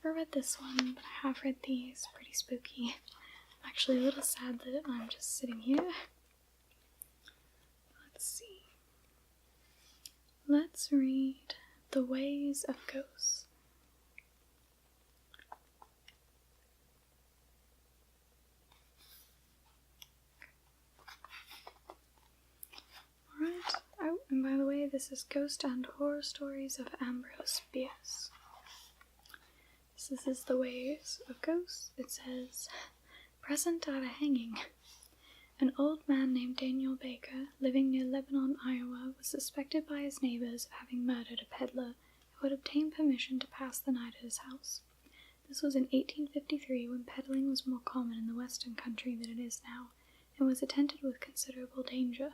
never read this one, but I have read these. Pretty spooky. I'm actually a little sad that I'm just sitting here. Let's see. Let's read The Ways of Ghosts. Alright. Oh, and by the way, this is Ghost and Horror Stories of Ambrose, Bierce. So this is The Ways of Ghosts. It says, present at a hanging. An old man named Daniel Baker, living near Lebanon, Iowa, was suspected by his neighbors of having murdered a peddler who had obtained permission to pass the night at his house. This was in 1853, when peddling was more common in the western country than it is now, and was attended with considerable danger.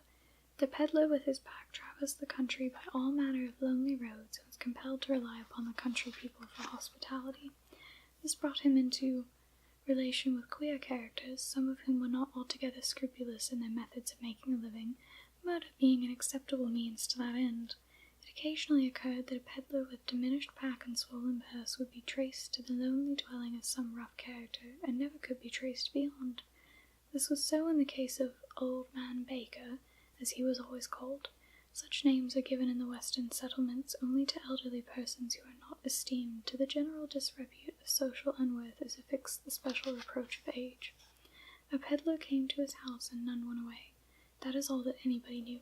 The peddler with his pack traversed the country by all manner of lonely roads and was compelled to rely upon the country people for hospitality. This brought him into relation with queer characters, some of whom were not altogether scrupulous in their methods of making a living, murder being an acceptable means to that end. It occasionally occurred that a peddler with diminished pack and swollen purse would be traced to the lonely dwelling of some rough character, and never could be traced beyond. This was so in the case of Old Man Baker, as he was always called. Such names are given in the western settlements only to elderly persons who are not esteemed. To the general disrepute of social unworth is affixed the special reproach of age. A peddler came to his house and none went away. That is all that anybody knew.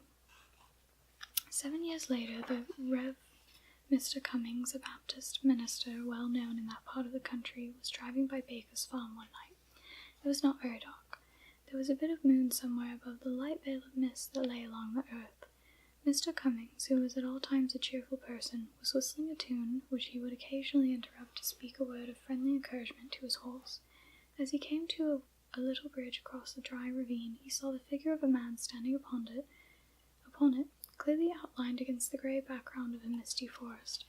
7 years later, the Rev. Mr. Cummings, a Baptist minister well known in that part of the country, was driving by Baker's farm one night. It was not very dark. There was a bit of moon somewhere above the light veil of mist that lay along the earth. Mr. Cummings, who was at all times a cheerful person, was whistling a tune, which he would occasionally interrupt to speak a word of friendly encouragement to his horse. As he came to a little bridge across the dry ravine, he saw the figure of a man standing upon it, clearly outlined against the grey background of a misty forest.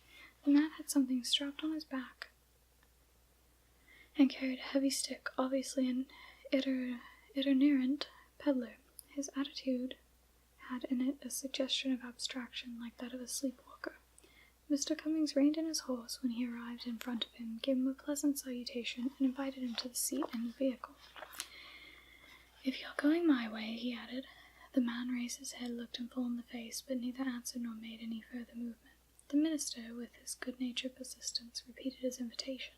The man had something strapped on his back, and carried a heavy stick, obviously an itinerant peddler. His attitude had in it a suggestion of abstraction, like that of a sleepwalker. Mr. Cummings reined in his horse when he arrived in front of him, gave him a pleasant salutation, and invited him to the seat in the vehicle. "If you're going my way," he added. The man raised his head, looked him full in the face, but neither answered nor made any further movement. The minister, with his good-natured persistence, repeated his invitation.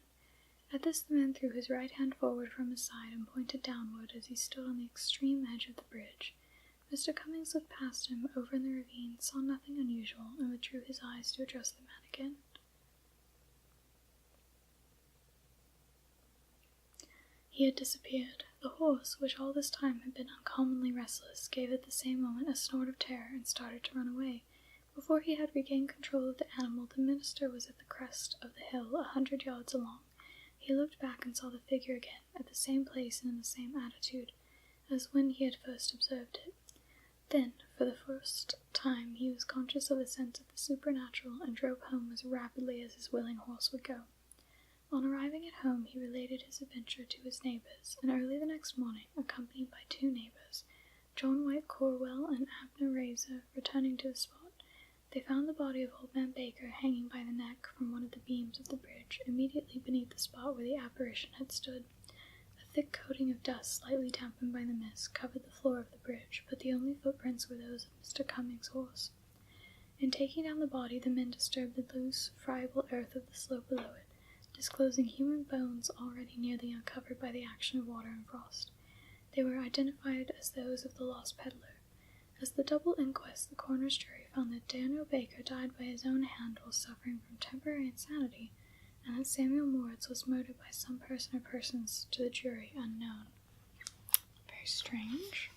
At this the man threw his right hand forward from his side and pointed downward as he stood on the extreme edge of the bridge. Mr. Cummings looked past him, over in the ravine, saw nothing unusual, and withdrew his eyes to address the man again. He had disappeared. The horse, which all this time had been uncommonly restless, gave at the same moment a snort of terror and started to run away. Before he had regained control of the animal, the minister was at the crest of the hill, 100 yards along. He looked back and saw the figure again, at the same place and in the same attitude, as when he had first observed it. Then, for the first time, he was conscious of a sense of the supernatural, and drove home as rapidly as his willing horse would go. On arriving at home, he related his adventure to his neighbors, and early the next morning, accompanied by 2 neighbors, John White Corwell and Abner Razor, returning to the spot, they found the body of Old Man Baker hanging by the neck from one of the beams of the bridge, immediately beneath the spot where the apparition had stood. A thick coating of dust, slightly dampened by the mist, covered the floor of the bridge, but the only footprints were those of Mr. Cummings' horse. In taking down the body, the men disturbed the loose, friable earth of the slope below it, disclosing human bones already nearly uncovered by the action of water and frost. They were identified as those of the lost peddler. As the double inquest, the coroner's jury found that Daniel Baker died by his own hand while suffering from temporary insanity, and that Samuel Moritz was murdered by some person or persons to the jury unknown. Very strange.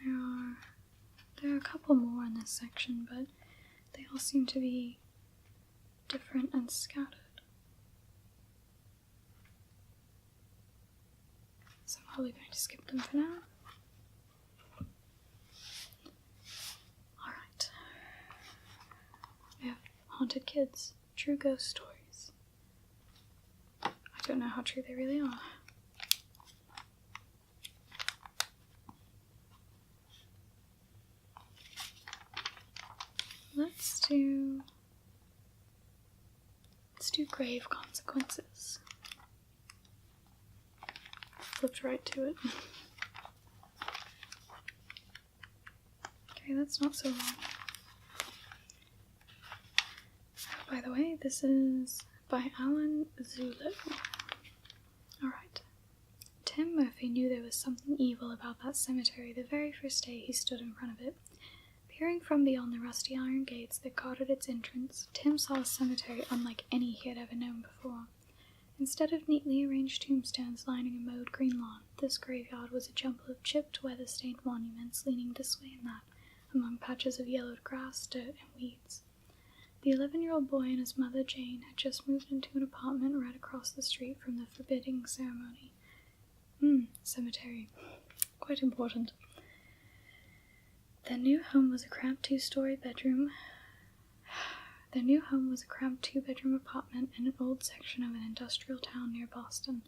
And there are a couple more in this section, but they all seem to be different and scattered. So I'm probably going to skip them for now. Alright. We have Haunted Kids, True Ghost Stories. I don't know how true they really are. grave consequences. Flipped right to it. Okay, that's not so long. By the way, this is by Allan, Zullo. Alright. Tim Murphy knew there was something evil about that cemetery the very first day he stood in front of it. Peering from beyond the rusty iron gates that guarded its entrance, Tim saw a cemetery unlike any he had ever known before. Instead of neatly arranged tombstones lining a mowed green lawn, this graveyard was a jumble of chipped, weather-stained monuments leaning this way and that, among patches of yellowed grass, dirt, and weeds. The 11-year-old boy and his mother, Jane, had just moved into an apartment right across the street from the forbidding ceremony. Cemetery. Quite important. Their new home was a cramped two-bedroom apartment in an old section of an industrial town near Boston.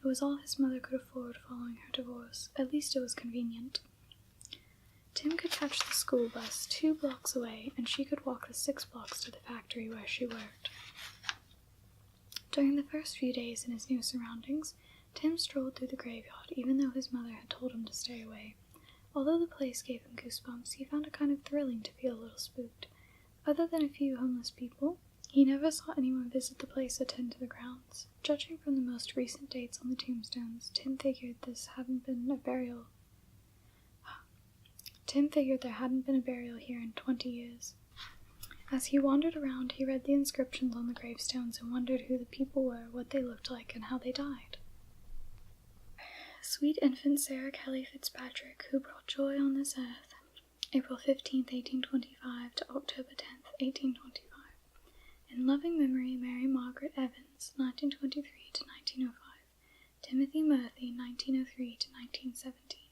It was all his mother could afford following her divorce. At least it was convenient. Tim could catch the school bus 2 blocks away, and she could walk the 6 blocks to the factory where she worked. During the first few days in his new surroundings, Tim strolled through the graveyard, even though his mother had told him to stay away. Although the place gave him goosebumps, he found it kind of thrilling to feel a little spooked. Other than a few homeless people, he never saw anyone visit the place or tend to the grounds. Judging from the most recent dates on the tombstones, Tim figured there hadn't been a burial here in 20 years. As he wandered around, he read the inscriptions on the gravestones and wondered who the people were, what they looked like, and how they died. Sweet infant Sarah Kelly Fitzpatrick, who brought joy on this earth, April 15th, 1825 to October 10th, 1825. In loving memory, Mary Margaret Evans, 1923 to 1905. Timothy Murphy, 1903 to 1917.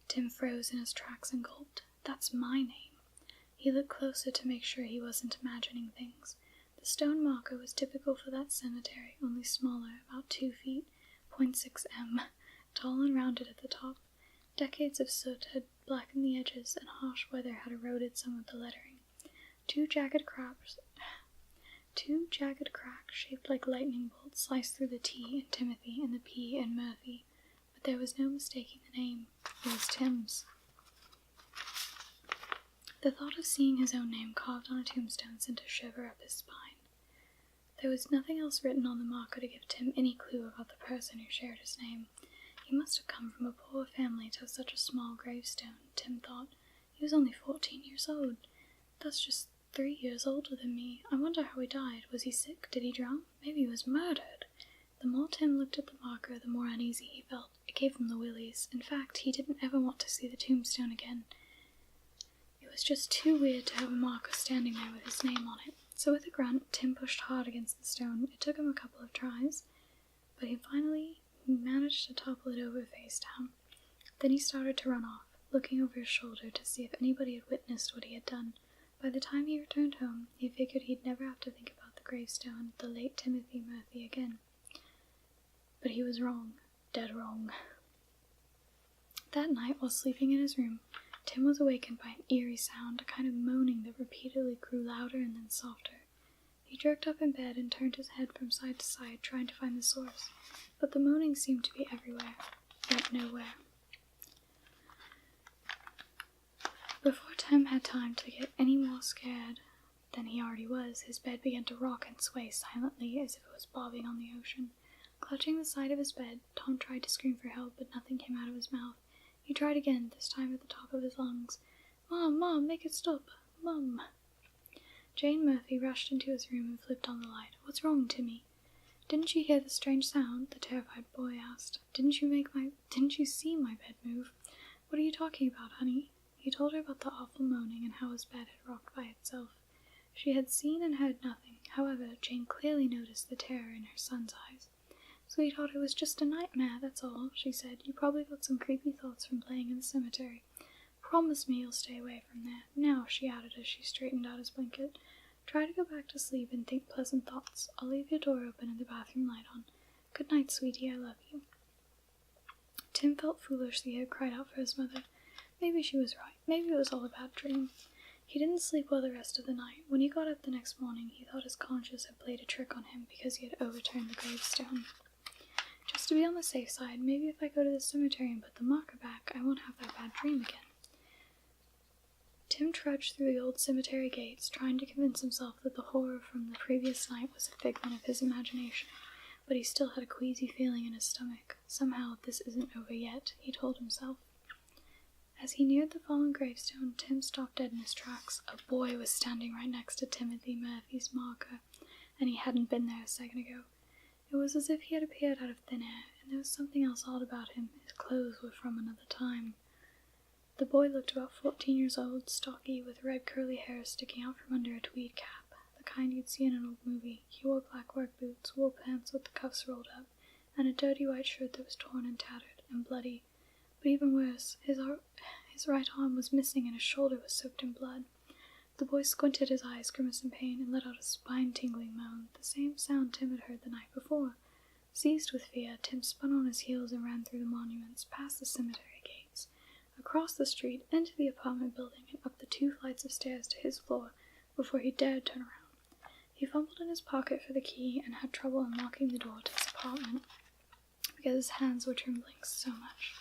Tim froze in his tracks and gulped. That's my name. He looked closer to make sure he wasn't imagining things. The stone marker was typical for that cemetery, only smaller, about 2 feet, 0.6 m, tall and rounded at the top. Decades of soot had blackened the edges, and harsh weather had eroded some of the lettering. Two jagged cracks shaped like lightning bolts sliced through the T in Timothy and the P in Murphy, but there was no mistaking the name. It was Tim's. The thought of seeing his own name carved on a tombstone sent a shiver up his spine. There was nothing else written on the marker to give Tim any clue about the person who shared his name. He must have come from a poor family to have such a small gravestone, Tim thought. He was only 14 years old. That's just 3 years older than me. I wonder how he died. Was he sick? Did he drown? Maybe he was murdered. The more Tim looked at the marker, the more uneasy he felt. It gave him the willies. In fact, he didn't ever want to see the tombstone again. It was just too weird to have a marker standing there with his name on it. So with a grunt, Tim pushed hard against the stone. It took him a couple of tries, but he finally managed to topple it over face down. Then he started to run off, looking over his shoulder to see if anybody had witnessed what he had done. By the time he returned home, he figured he'd never have to think about the gravestone of the late Timothy Murphy again. But he was wrong. Dead wrong. That night, while sleeping in his room, Tim was awakened by an eerie sound, a kind of moaning that repeatedly grew louder and then softer. He jerked up in bed and turned his head from side to side, trying to find the source, but the moaning seemed to be everywhere, yet nowhere. Before Tim had time to get any more scared than he already was, his bed began to rock and sway silently as if it was bobbing on the ocean. Clutching the side of his bed, Tom tried to scream for help, but nothing came out of his mouth. He tried again, this time at the top of his lungs. "Mom, Mom, make it stop! Mom!" Jane Murphy rushed into his room and flipped on the light. "What's wrong, Timmy?" "Didn't you hear the strange sound?" the terrified boy asked. Didn't you see my bed move? What are you talking about, honey?" He told her about the awful moaning and how his bed had rocked by itself. She had seen and heard nothing. However, Jane clearly noticed the terror in her son's eyes. "Sweetheart, it was just a nightmare, that's all," she said. "You probably got some creepy thoughts from playing in the cemetery. Promise me you'll stay away from there. Now," she added as she straightened out his blanket, "try to go back to sleep and think pleasant thoughts. I'll leave your door open and the bathroom light on. Good night, sweetie, I love you." Tim felt foolish that he had cried out for his mother. Maybe she was right. Maybe it was all a bad dream. He didn't sleep well the rest of the night. When he got up the next morning, he thought his conscience had played a trick on him because he had overturned the gravestone. Just to be on the safe side, maybe if I go to the cemetery and put the marker back, I won't have that bad dream again. Tim trudged through the old cemetery gates, trying to convince himself that the horror from the previous night was a figment of his imagination, but he still had a queasy feeling in his stomach. Somehow this isn't over yet, he told himself. As he neared the fallen gravestone, Tim stopped dead in his tracks. A boy was standing right next to Timothy Murphy's marker, and he hadn't been there a second ago. It was as if he had appeared out of thin air, and there was something else odd about him. His clothes were from another time. The boy looked about 14 years old, stocky, with red curly hair sticking out from under a tweed cap, the kind you'd see in an old movie. He wore black work boots, wool pants with the cuffs rolled up, and a dirty white shirt that was torn and tattered and bloody. But even worse, his right arm was missing and his shoulder was soaked in blood. The boy squinted his eyes, grimaced in pain, and let out a spine-tingling moan, the same sound Tim had heard the night before. Seized with fear, Tim spun on his heels and ran through the monuments, past the cemetery gates, across the street, into the apartment building, and up the 2 flights of stairs to his floor, before he dared turn around. He fumbled in his pocket for the key and had trouble unlocking the door to his apartment, because his hands were trembling so much.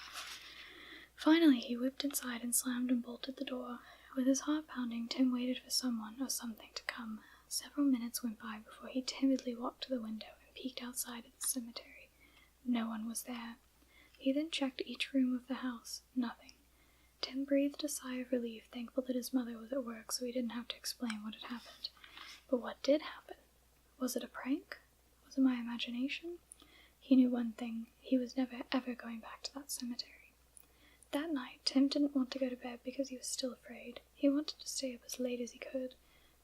Finally, he whipped inside and slammed and bolted the door. With his heart pounding, Tim waited for someone or something to come. Several minutes went by before he timidly walked to the window and peeked outside at the cemetery. No one was there. He then checked each room of the house. Nothing. Tim breathed a sigh of relief, thankful that his mother was at work so he didn't have to explain what had happened. But what did happen? Was it a prank? Was it my imagination? He knew one thing. He was never ever going back to that cemetery. That night, Tim didn't want to go to bed because he was still afraid. He wanted to stay up as late as he could.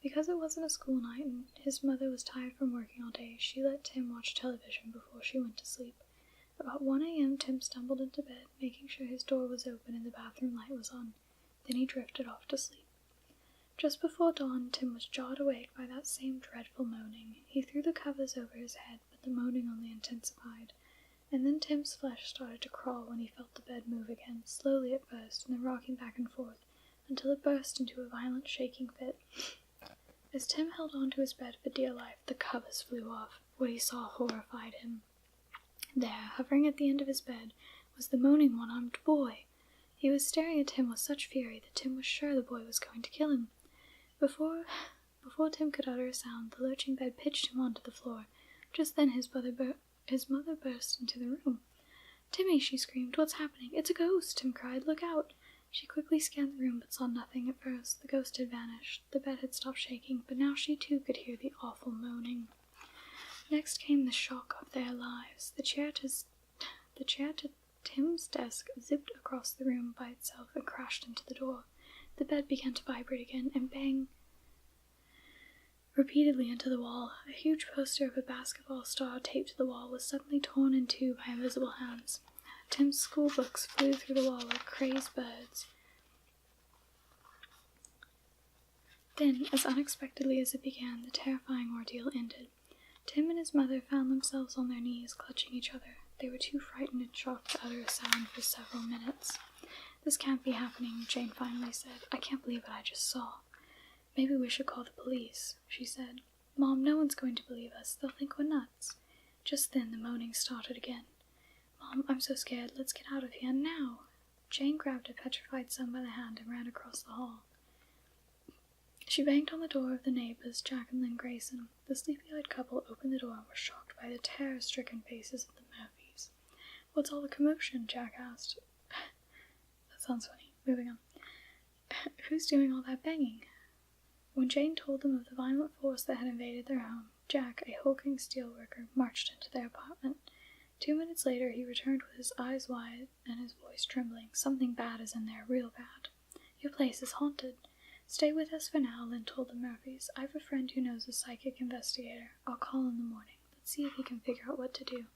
Because it wasn't a school night and his mother was tired from working all day, she let Tim watch television before she went to sleep. About 1 a.m., Tim stumbled into bed, making sure his door was open and the bathroom light was on. Then he drifted off to sleep. Just before dawn, Tim was jawed awake by that same dreadful moaning. He threw the covers over his head, but the moaning only intensified. And then Tim's flesh started to crawl when he felt the bed move again, slowly at first, and then rocking back and forth, until it burst into a violent shaking fit. As Tim held on to his bed for dear life, the covers flew off. What he saw horrified him. There, hovering at the end of his bed, was the moaning one-armed boy. He was staring at Tim with such fury that Tim was sure the boy was going to kill him. Before Tim could utter a sound, the lurching bed pitched him onto the floor. Just then his mother burst into the room. "Timmy," she screamed, "what's happening?" "It's a ghost," Tim cried. "Look out." She quickly scanned the room but saw nothing at first. The ghost had vanished. The bed had stopped shaking, but now she too could hear the awful moaning. Next came the shock of their lives. The chair to Tim's desk zipped across the room by itself and crashed into the door. The bed began to vibrate again and bang repeatedly into the wall. A huge poster of a basketball star taped to the wall was suddenly torn in two by invisible hands. Tim's school books flew through the wall like crazed birds. Then, as unexpectedly as it began, the terrifying ordeal ended. Tim and his mother found themselves on their knees, clutching each other. They were too frightened and shocked to utter a sound for several minutes. "This can't be happening," Jane finally said. "I can't believe what I just saw." "Maybe we should call the police," she said. "Mom, no one's going to believe us. They'll think we're nuts." Just then the moaning started again. "Mom, I'm so scared. Let's get out of here now." Jane grabbed her petrified son by the hand and ran across the hall. She banged on the door of the neighbors, Jack and Lynn Grayson. The sleepy-eyed couple opened the door and were shocked by the terror-stricken faces of the Murphys. "What's all the commotion?" Jack asked. That sounds funny. Moving on. "Who's doing all that banging?" When Jane told them of the violent force that had invaded their home, Jack, a hulking steelworker, marched into their apartment. 2 minutes later he returned with his eyes wide and his voice trembling. "Something bad is in there, real bad. Your place is haunted." "Stay with us for now," Lynn told the Murphys. "I have a friend who knows a psychic investigator. I'll call in the morning. Let's see if he can figure out what to do."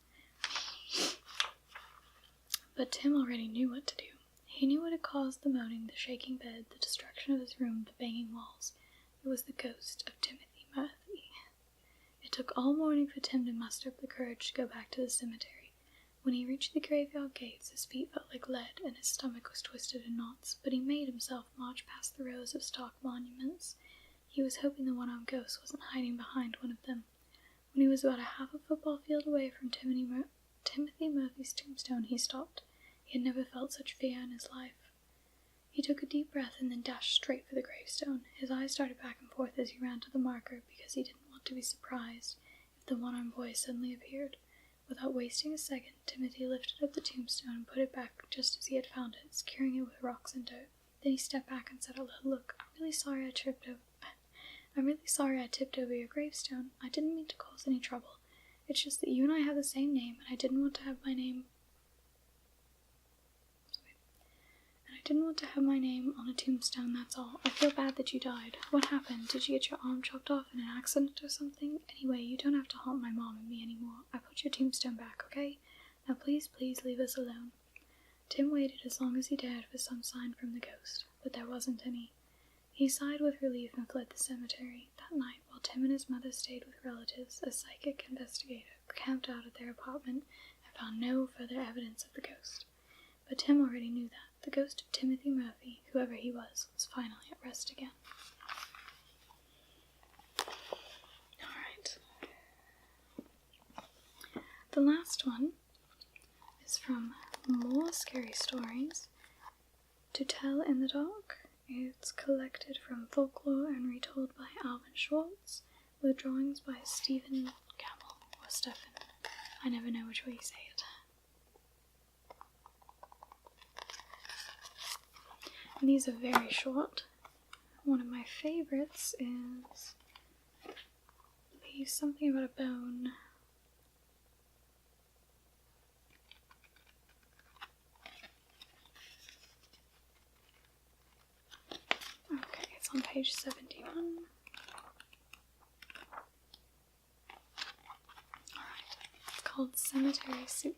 But Tim already knew what to do. He knew what had caused the moaning, the shaking bed, the destruction of his room, the banging walls. It was the ghost of Timothy Murphy. It took all morning for Tim to muster up the courage to go back to the cemetery. When he reached the graveyard gates, his feet felt like lead and his stomach was twisted in knots, but he made himself march past the rows of stark monuments. He was hoping the one-armed ghost wasn't hiding behind one of them. When he was about a half a football field away from Timothy Murphy's tombstone, he stopped. He had never felt such fear in his life. He took a deep breath and then dashed straight for the gravestone. His eyes started back and forth as he ran to the marker because he didn't want to be surprised if the one-armed boy suddenly appeared. Without wasting a second, Timothy lifted up the tombstone and put it back just as he had found it, securing it with rocks and dirt. Then he stepped back and said out loud, "Look, I'm really sorry I tipped over your gravestone. I didn't mean to cause any trouble. It's just that you and I have the same name, and I didn't want to have my name on a tombstone, that's all. I feel bad that you died. What happened? Did you get your arm chopped off in an accident or something? Anyway, you don't have to haunt my mom and me anymore. I put your tombstone back, okay? Now please leave us alone." Tim waited as long as he dared for some sign from the ghost, but there wasn't any. He sighed with relief and fled the cemetery. That night, while Tim and his mother stayed with relatives, a psychic investigator camped out at their apartment and found no further evidence of the ghost. But Tim already knew that. The ghost of Timothy Murphy, whoever he was finally at rest again. Alright. The last one is from More Scary Stories to Tell in the Dark. It's collected from Folklore and retold by Alvin Schwartz, with drawings by Stephen Gamble, or Stephen. I never know which way you say it. And these are very short. One of my favorites is, I believe, something about a bone. Okay, it's on page 71. Alright, it's called Cemetery Soup.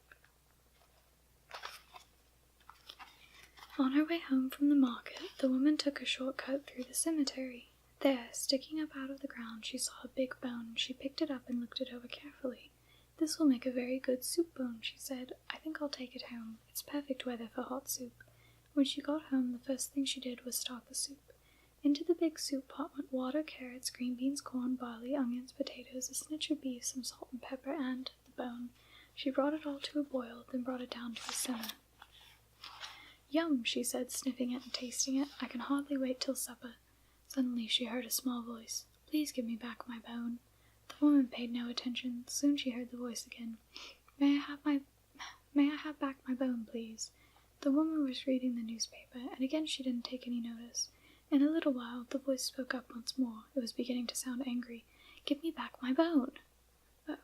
On her way home from the market, the woman took a shortcut through the cemetery. There, sticking up out of the ground, she saw a big bone. She picked it up and looked it over carefully. "This will make a very good soup bone," she said. "I think I'll take it home. It's perfect weather for hot soup." When she got home, the first thing she did was start the soup. Into the big soup pot went water, carrots, green beans, corn, barley, onions, potatoes, a snitch of beef, some salt and pepper, and the bone. She brought it all to a boil, then brought it down to a simmer. "Yum," she said, sniffing it and tasting it. "I can hardly wait till supper." Suddenly she heard a small voice. "Please give me back my bone." The woman paid no attention. Soon she heard the voice again. May I have back my bone, please?" The woman was reading the newspaper, and again she didn't take any notice. In a little while, the voice spoke up once more. It was beginning to sound angry. "Give me back my bone." Oh.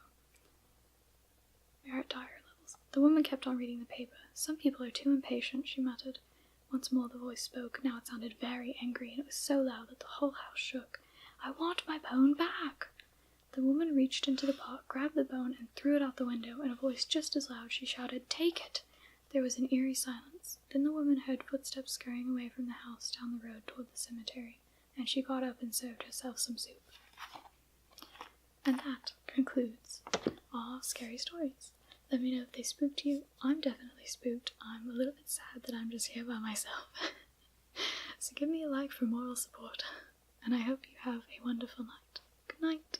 We are at dire levels. The woman kept on reading the paper. "Some people are too impatient," she muttered. Once more the voice spoke. Now it sounded very angry, and it was so loud that the whole house shook. "I want my bone back!" The woman reached into the pot, grabbed the bone, and threw it out the window. In a voice just as loud, she shouted, "Take it!" There was an eerie silence. Then the woman heard footsteps scurrying away from the house down the road toward the cemetery, and she got up and served herself some soup. And that concludes our scary stories. Let me know if they spooked you. I'm definitely spooked. I'm a little bit sad that I'm just here by myself. So give me a like for moral support, and I hope you have a wonderful night. Good night.